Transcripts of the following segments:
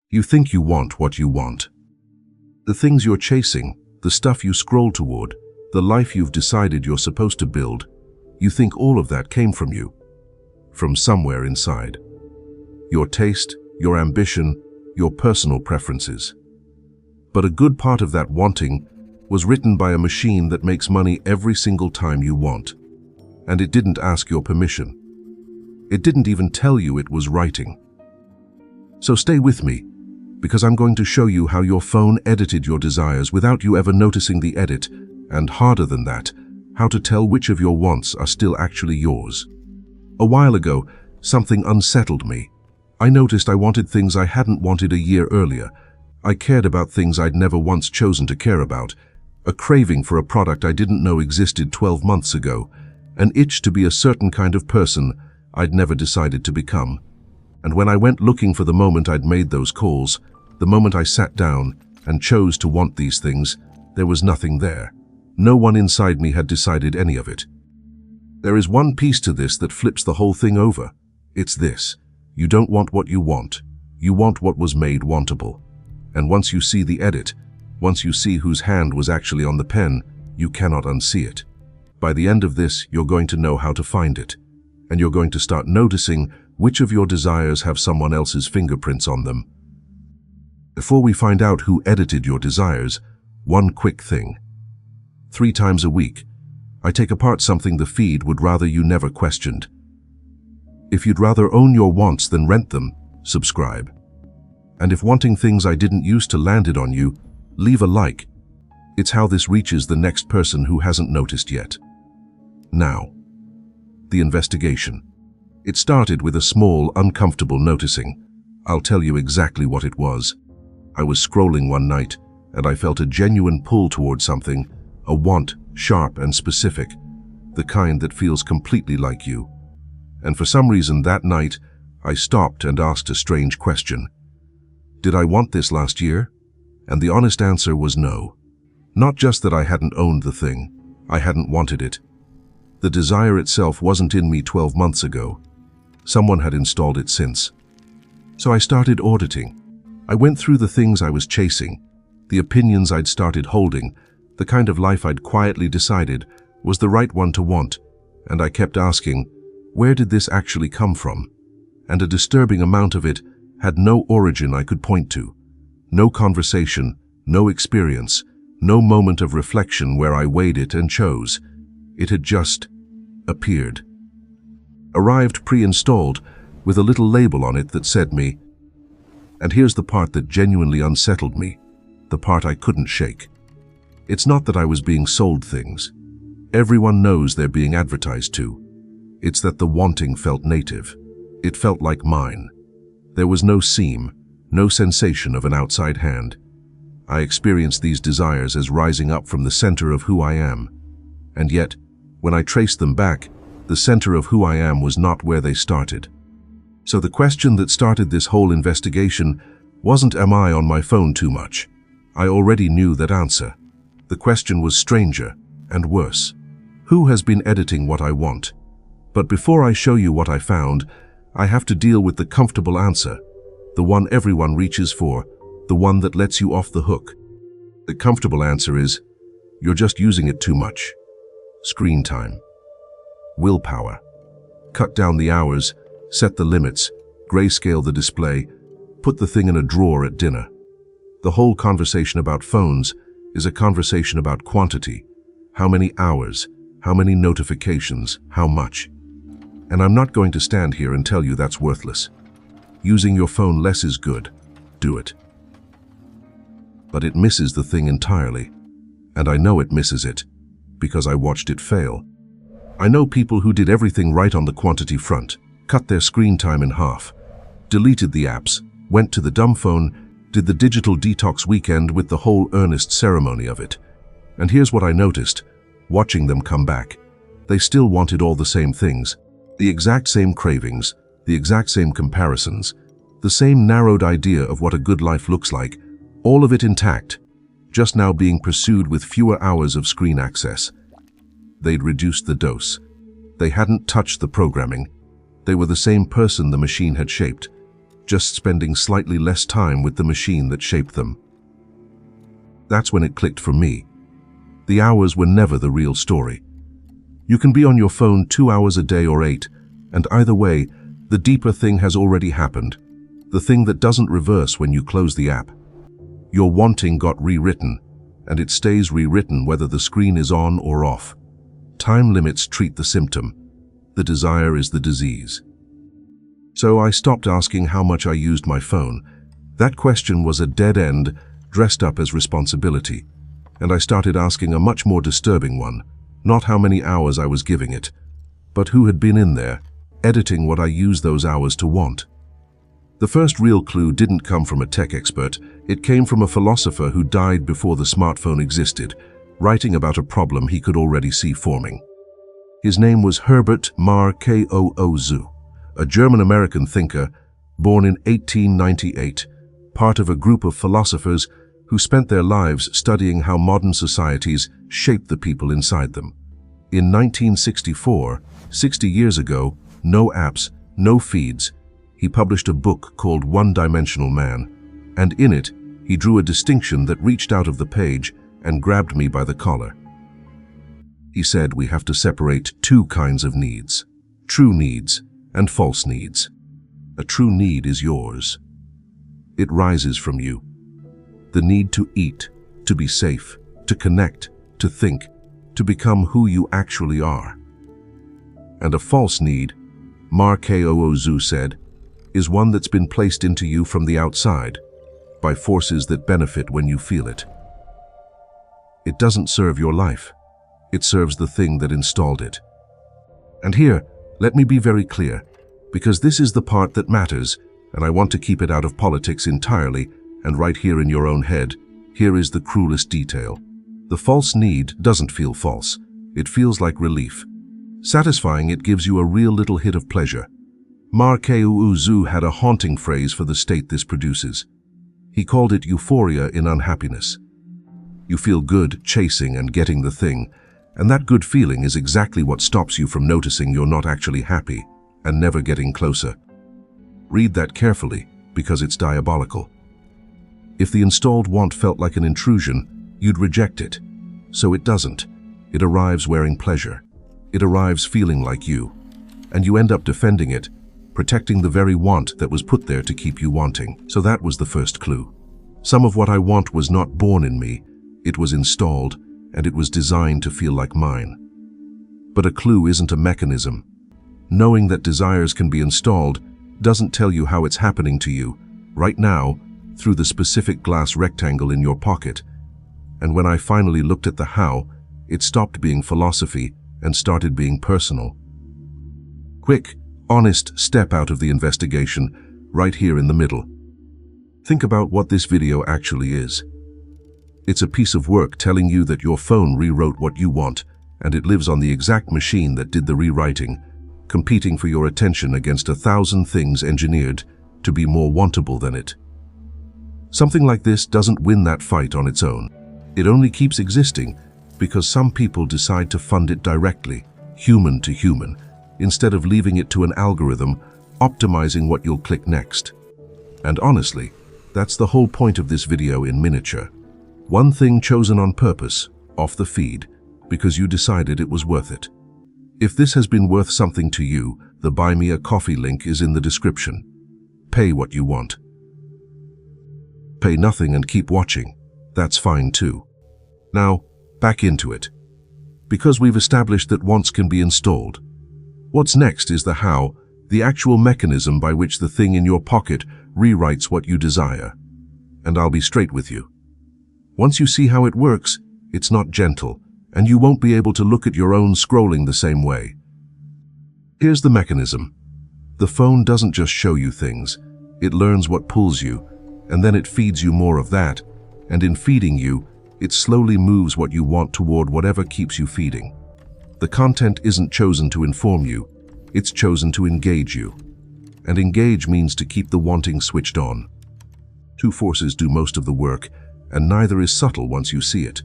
You think you want what you want. The things you're chasing, the stuff you scroll toward, the life you've decided you're supposed to build, you think all of that came from you, from somewhere inside. Your taste, your ambition, your personal preferences. But a good part of that wanting was written by a machine that makes money every single time you want. And it didn't ask your permission. It didn't even tell you it was writing. So stay with me, because I'm going to show you how your phone edited your desires without you ever noticing the edit, and harder than that, how to tell which of your wants are still actually yours. A while ago, something unsettled me. I noticed I wanted things I hadn't wanted a year earlier. I cared about things I'd never once chosen to care about, a craving for a product I didn't know existed 12 months ago, an itch to be a certain kind of person I'd never decided to become. And when I went looking for the moment I'd made those calls, the moment I sat down and chose to want these things, there was nothing there. No one inside me had decided any of it. There is one piece to this that flips the whole thing over. It's this. You don't want what you want. You want what was made wantable. And once you see the edit, once you see whose hand was actually on the pen, you cannot unsee it. By the end of this, you're going to know how to find it. And you're going to start noticing which of your desires have someone else's fingerprints on them. Before we find out who edited your desires, one quick thing. 3 times a week, I take apart something the feed would rather you never questioned. If you'd rather own your wants than rent them, subscribe. And if wanting things I didn't use to landed on you, leave a like. It's how this reaches the next person who hasn't noticed yet. Now, the investigation. It started with a small, uncomfortable noticing. I'll tell you exactly what it was. I was scrolling one night, and I felt a genuine pull toward something, a want, sharp and specific, the kind that feels completely like you. And for some reason that night, I stopped and asked a strange question. Did I want this last year? And the honest answer was no. Not just that I hadn't owned the thing, I hadn't wanted it. The desire itself wasn't in me 12 months ago. Someone had installed it since. So I started auditing. I went through the things I was chasing, the opinions I'd started holding, the kind of life I'd quietly decided was the right one to want, and I kept asking, where did this actually come from? And a disturbing amount of it had no origin I could point to. No conversation, no experience, no moment of reflection where I weighed it and chose. It had just appeared. Arrived pre-installed with a little label on it that said me. And here's the part that genuinely unsettled me, the part I couldn't shake. It's not that I was being sold things. Everyone knows they're being advertised to. It's that the wanting felt native. It felt like mine. There was no seam, no sensation of an outside hand. I experienced these desires as rising up from the center of who I am. And yet, when I traced them back, the center of who I am was not where they started. So the question that started this whole investigation wasn't, am I on my phone too much? I already knew that answer. The question was stranger and worse. Who has been editing what I want? But before I show you what I found, I have to deal with the comfortable answer, the one everyone reaches for, the one that lets you off the hook. The comfortable answer is, you're just using it too much. Screen time. Willpower. Cut down the hours, set the limits, grayscale the display, put the thing in a drawer at dinner. The whole conversation about phones is a conversation about quantity. How many hours, how many notifications, how much. And I'm not going to stand here and tell you that's worthless. Using your phone less is good. Do it. But it misses the thing entirely. And I know it misses it, because I watched it fail. I know people who did everything right on the quantity front, cut their screen time in half, deleted the apps, went to the dumb phone, did the digital detox weekend with the whole earnest ceremony of it. And here's what I noticed, watching them come back. They still wanted all the same things, the exact same cravings, the exact same comparisons, the same narrowed idea of what a good life looks like, all of it intact, just now being pursued with fewer hours of screen access. They'd reduced the dose. They hadn't touched the programming. They were the same person the machine had shaped, just spending slightly less time with the machine that shaped them. That's when it clicked for me. The hours were never the real story. You can be on your phone 2 hours a day or 8, and either way, the deeper thing has already happened. The thing that doesn't reverse when you close the app. Your wanting got rewritten, and it stays rewritten whether the screen is on or off. Time limits treat the symptom. The desire is the disease. So I stopped asking how much I used my phone. That question was a dead end dressed up as responsibility. And I started asking a much more disturbing one, not how many hours I was giving it, but who had been in there, editing what I used those hours to want. The first real clue didn't come from a tech expert. It came from a philosopher who died before the smartphone existed, writing about a problem he could already see forming. His name was Herbert Marcuse, a German-American thinker born in 1898, part of a group of philosophers who spent their lives studying how modern societies shape the people inside them. In 1964, 60 years ago, no apps, no feeds, he published a book called One-Dimensional Man, and in it, he drew a distinction that reached out of the page and grabbed me by the collar. He said we have to separate two kinds of needs, true needs and false needs. A true need is yours. It rises from you. The need to eat, to be safe, to connect, to think, to become who you actually are. And a false need, Marcuse said, is one that's been placed into you from the outside, by forces that benefit when you feel it. It doesn't serve your life. It serves the thing that installed it. And here, let me be very clear, because this is the part that matters, and I want to keep it out of politics entirely, and right here in your own head, here is the cruelest detail. The false need doesn't feel false. It feels like relief. Satisfying it gives you a real little hit of pleasure. Marcuse had a haunting phrase for the state this produces. He called it euphoria in unhappiness. You feel good chasing and getting the thing, and that good feeling is exactly what stops you from noticing you're not actually happy and never getting closer. Read that carefully, because it's diabolical. If the installed want felt like an intrusion, you'd reject it. So it doesn't. It arrives wearing pleasure. It arrives feeling like you. And you end up defending it, protecting the very want that was put there to keep you wanting. So that was the first clue. Some of what I want was not born in me. It was installed, and it was designed to feel like mine. But a clue isn't a mechanism. Knowing that desires can be installed doesn't tell you how it's happening to you, right now, through the specific glass rectangle in your pocket. And when I finally looked at the how, it stopped being philosophy and started being personal. Quick, honest step out of the investigation, right here in the middle. Think about what this video actually is. It's a piece of work telling you that your phone rewrote what you want, and it lives on the exact machine that did the rewriting, competing for your attention against 1,000 things engineered to be more wantable than it. Something like this doesn't win that fight on its own. It only keeps existing because some people decide to fund it directly, human to human, instead of leaving it to an algorithm optimizing what you'll click next. And honestly, that's the whole point of this video in miniature. One thing chosen on purpose, off the feed, because you decided it was worth it. If this has been worth something to you, the Buy Me a Coffee link is in the description. Pay what you want. Pay nothing and keep watching. That's fine too. Now, back into it. Because we've established that wants can be installed. What's next is the how, the actual mechanism by which the thing in your pocket rewrites what you desire. And I'll be straight with you. Once you see how it works, it's not gentle, and you won't be able to look at your own scrolling the same way. Here's the mechanism. The phone doesn't just show you things. It learns what pulls you, and then it feeds you more of that, and in feeding you, it slowly moves what you want toward whatever keeps you feeding. The content isn't chosen to inform you, it's chosen to engage you. And engage means to keep the wanting switched on. Two forces do most of the work, and neither is subtle once you see it.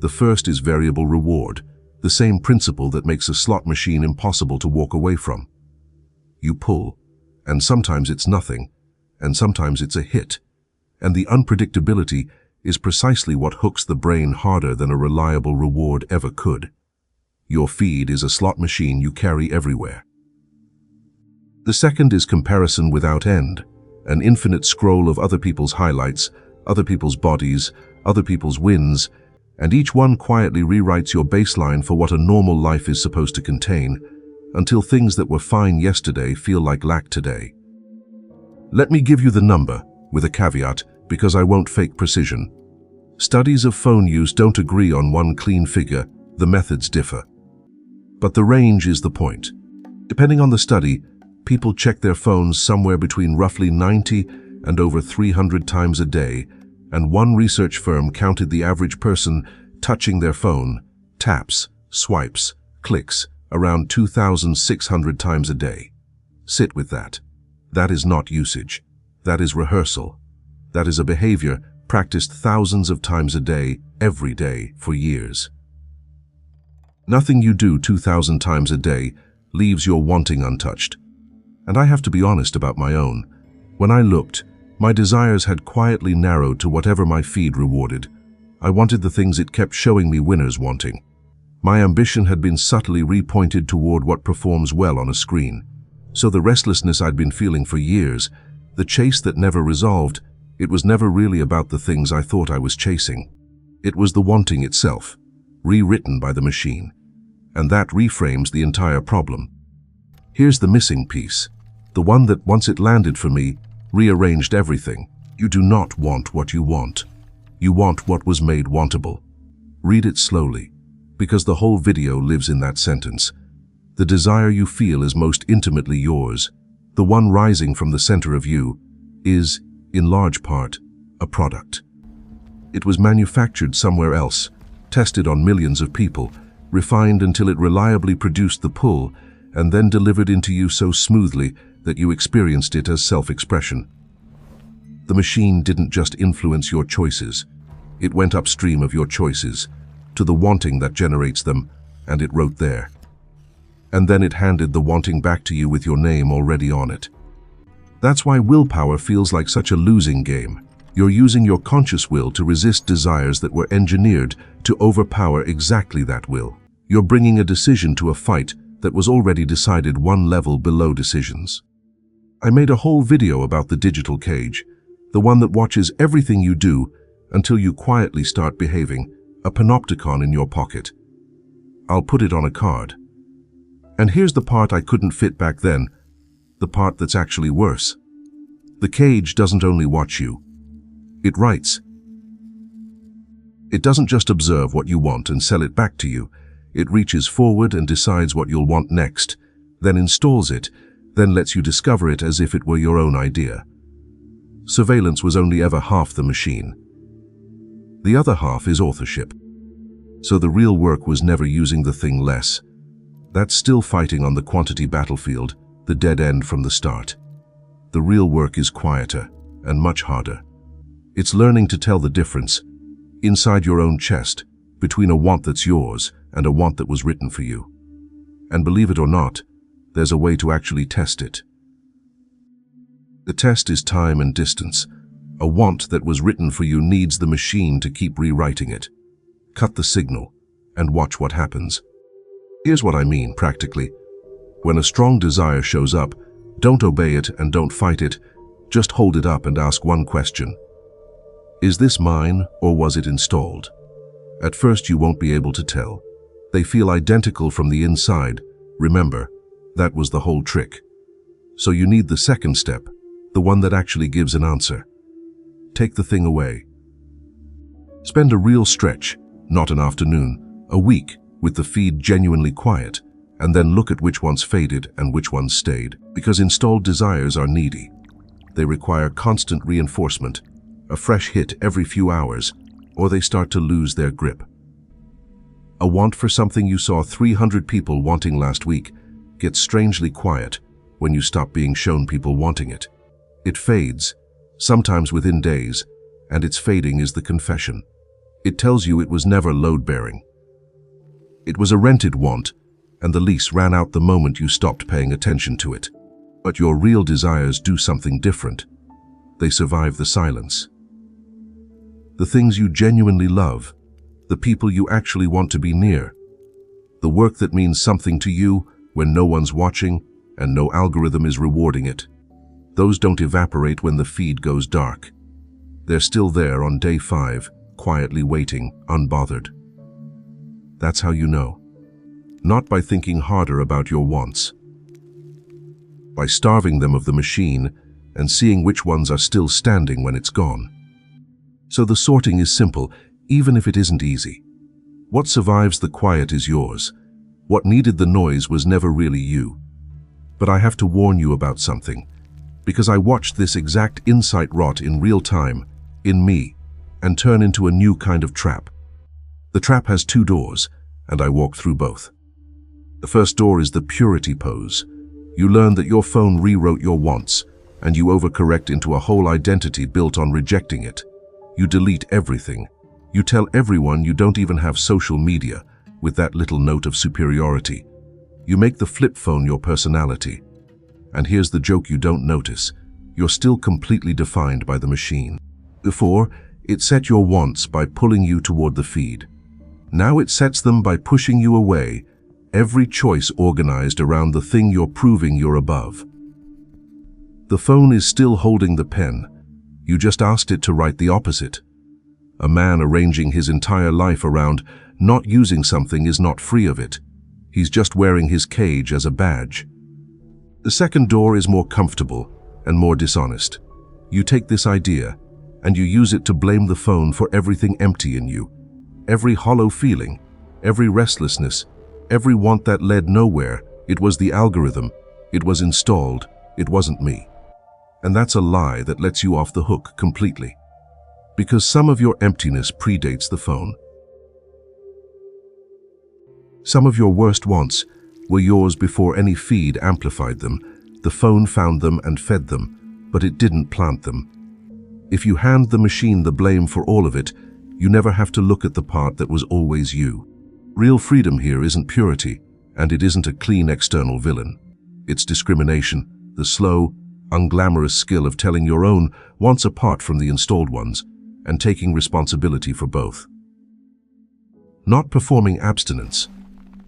The first is variable reward, the same principle that makes a slot machine impossible to walk away from. You pull, and sometimes it's nothing, and sometimes it's a hit. And the unpredictability is precisely what hooks the brain harder than a reliable reward ever could. Your feed is a slot machine you carry everywhere. The second is comparison without end, an infinite scroll of other people's highlights, other people's bodies, other people's wins, and each one quietly rewrites your baseline for what a normal life is supposed to contain, until things that were fine yesterday feel like lack today. Let me give you the number, with a caveat, because I won't fake precision. Studies of phone use don't agree on one clean figure, the methods differ. But the range is the point. Depending on the study, people check their phones somewhere between roughly 90 and over 300 times a day, and one research firm counted the average person touching their phone, taps, swipes, clicks, around 2,600 times a day. Sit with that. That is not usage. That is rehearsal. That is a behavior practiced thousands of times a day, every day, for years. Nothing you do 2,000 times a day leaves your wanting untouched. And I have to be honest about my own. When I looked, my desires had quietly narrowed to whatever my feed rewarded. I wanted the things it kept showing me winners wanting. My ambition had been subtly repointed toward what performs well on a screen. So the restlessness I'd been feeling for years, the chase that never resolved, it was never really about the things I thought I was chasing. It was the wanting itself, rewritten by the machine. And that reframes the entire problem. Here's the missing piece, the one that, once it landed for me, rearranged everything. You do not want what you want. You want what was made wantable. Read it slowly, because the whole video lives in that sentence. The desire you feel is most intimately yours. The one rising from the center of you is, in large part, a product. It was manufactured somewhere else, tested on millions of people, refined until it reliably produced the pull, and then delivered into you so smoothly that you experienced it as self-expression. The machine didn't just influence your choices. It went upstream of your choices, to the wanting that generates them, and it wrote there. And then it handed the wanting back to you with your name already on it. That's why willpower feels like such a losing game. You're using your conscious will to resist desires that were engineered to overpower exactly that will. You're bringing a decision to a fight that was already decided one level below decisions. I made a whole video about the digital cage, the one that watches everything you do until you quietly start behaving, a panopticon in your pocket. I'll put it on a card. And here's the part I couldn't fit back then, the part that's actually worse. The cage doesn't only watch you. It writes. It doesn't just observe what you want and sell it back to you. It reaches forward and decides what you'll want next, then installs it, then lets you discover it as if it were your own idea. Surveillance was only ever half the machine. The other half is authorship. So the real work was never using the thing less. That's still fighting on the quantity battlefield, the dead end from the start. The real work is quieter and much harder. It's learning to tell the difference, inside your own chest, between a want that's yours and a want that was written for you. And believe it or not, there's a way to actually test it. The test is time and distance. A want that was written for you needs the machine to keep rewriting it. Cut the signal and watch what happens. Here's what I mean practically. When a strong desire shows up, don't obey it and don't fight it. Just hold it up and ask one question. Is this mine or was it installed? At first you won't be able to tell. They feel identical from the inside. Remember, that was the whole trick. So you need the second step, the one that actually gives an answer. Take the thing away. Spend a real stretch, not an afternoon, a week, with the feed genuinely quiet, and then look at which ones faded and which ones stayed, because installed desires are needy. They require constant reinforcement, a fresh hit every few hours, or they start to lose their grip. A want for something you saw 300 people wanting last week gets strangely quiet when you stop being shown people wanting it. It fades, sometimes within days, and its fading is the confession. It tells you it was never load-bearing. It was a rented want, and the lease ran out the moment you stopped paying attention to it. But your real desires do something different. They survive the silence. The things you genuinely love, the people you actually want to be near, the work that means something to you when no one's watching and no algorithm is rewarding it. Those don't evaporate when the feed goes dark. They're still there on day 5, quietly waiting, unbothered. That's how you know. Not by thinking harder about your wants. By starving them of the machine and seeing which ones are still standing when it's gone. So the sorting is simple, even if it isn't easy. What survives the quiet is yours. What needed the noise was never really you. But I have to warn you about something, because I watched this exact insight rot in real time, in me, and turn into a new kind of trap. The trap has 2 doors, and I walk through both. The first door is the purity pose. You learn that your phone rewrote your wants, and you overcorrect into a whole identity built on rejecting it. You delete everything. You tell everyone you don't even have social media, with that little note of superiority. You make the flip phone your personality. And here's the joke you don't notice. You're still completely defined by the machine. Before, it set your wants by pulling you toward the feed. Now it sets them by pushing you away, every choice organized around the thing you're proving you're above. The phone is still holding the pen. You just asked it to write the opposite. A man arranging his entire life around not using something is not free of it. He's just wearing his cage as a badge. The second door is more comfortable and more dishonest. You take this idea and you use it to blame the phone for everything empty in you. Every hollow feeling, every restlessness, every want that led nowhere. It was the algorithm. It was installed. It wasn't me. And that's a lie that lets you off the hook completely. Because some of your emptiness predates the phone. Some of your worst wants were yours before any feed amplified them. The phone found them and fed them, but it didn't plant them. If you hand the machine the blame for all of it, you never have to look at the part that was always you. Real freedom here isn't purity, and it isn't a clean external villain. It's discrimination, the slow, unglamorous skill of telling your own wants apart from the installed ones, and taking responsibility for both. Not performing abstinence,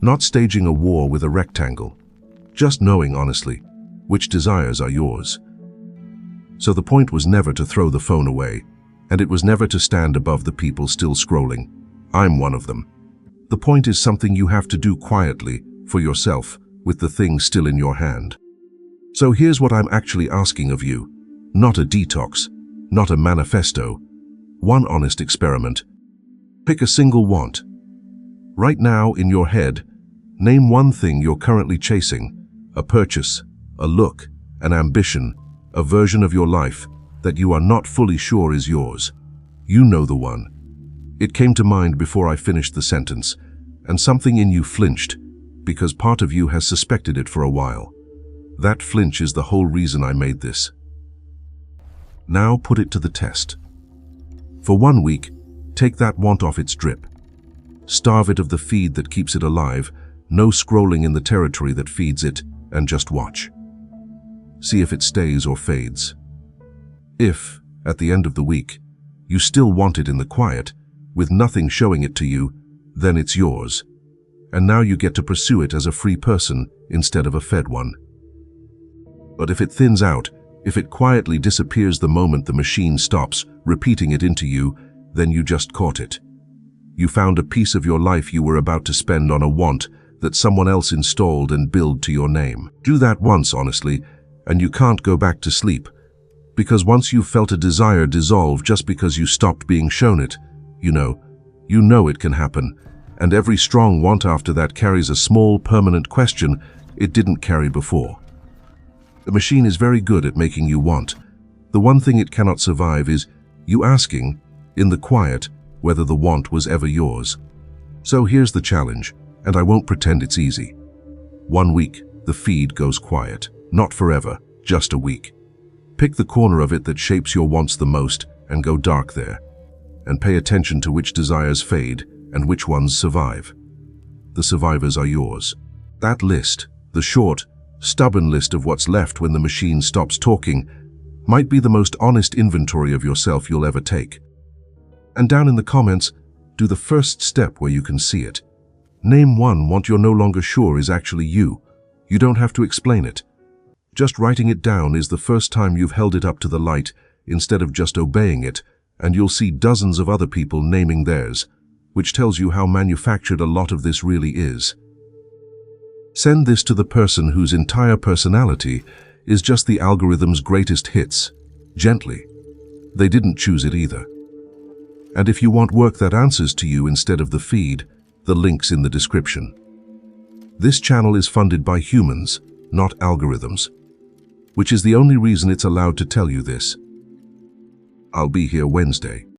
not staging a war with a rectangle, just knowing honestly which desires are yours. So the point was never to throw the phone away, and it was never to stand above the people still scrolling. I'm one of them. The point is something you have to do quietly, for yourself, with the thing still in your hand. So here's what I'm actually asking of you. Not a detox, not a manifesto. One honest experiment. Pick a single want. Right now, in your head, name one thing you're currently chasing. A purchase, a look, an ambition, a version of your life that you are not fully sure is yours. You know the one. It came to mind before I finished the sentence, and something in you flinched, because part of you has suspected it for a while. That flinch is the whole reason I made this. Now put it to the test. For 1 week, take that want off its drip. Starve it of the feed that keeps it alive, no scrolling in the territory that feeds it, and just watch. See if it stays or fades. If, at the end of the week, you still want it in the quiet, with nothing showing it to you, then it's yours. And now you get to pursue it as a free person instead of a fed one. But if it thins out, if it quietly disappears the moment the machine stops repeating it into you, then you just caught it. You found a piece of your life you were about to spend on a want that someone else installed and billed to your name. Do that once, honestly, and you can't go back to sleep. Because once you've felt a desire dissolve just because you stopped being shown it, you know it can happen, and every strong want after that carries a small, permanent question it didn't carry before. The machine is very good at making you want. The one thing it cannot survive is you asking, in the quiet, whether the want was ever yours. So here's the challenge, and I won't pretend it's easy. 1 week, the feed goes quiet. Not forever, just a week. Pick the corner of it that shapes your wants the most and go dark there. And pay attention to which desires fade and which ones survive. The survivors are yours. That list, the short, stubborn list of what's left when the machine stops talking, might be the most honest inventory of yourself you'll ever take. And down in the comments, do the first step where you can see it. Name one what you're no longer sure is actually you. You don't have to explain it. Just writing it down is the first time you've held it up to the light instead of just obeying it, and you'll see dozens of other people naming theirs, which tells you how manufactured a lot of this really is. Send this to the person whose entire personality is just the algorithm's greatest hits, gently. They didn't choose it either. And if you want work that answers to you instead of the feed, the link's in the description. This channel is funded by humans, not algorithms, which is the only reason it's allowed to tell you this. I'll be here Wednesday.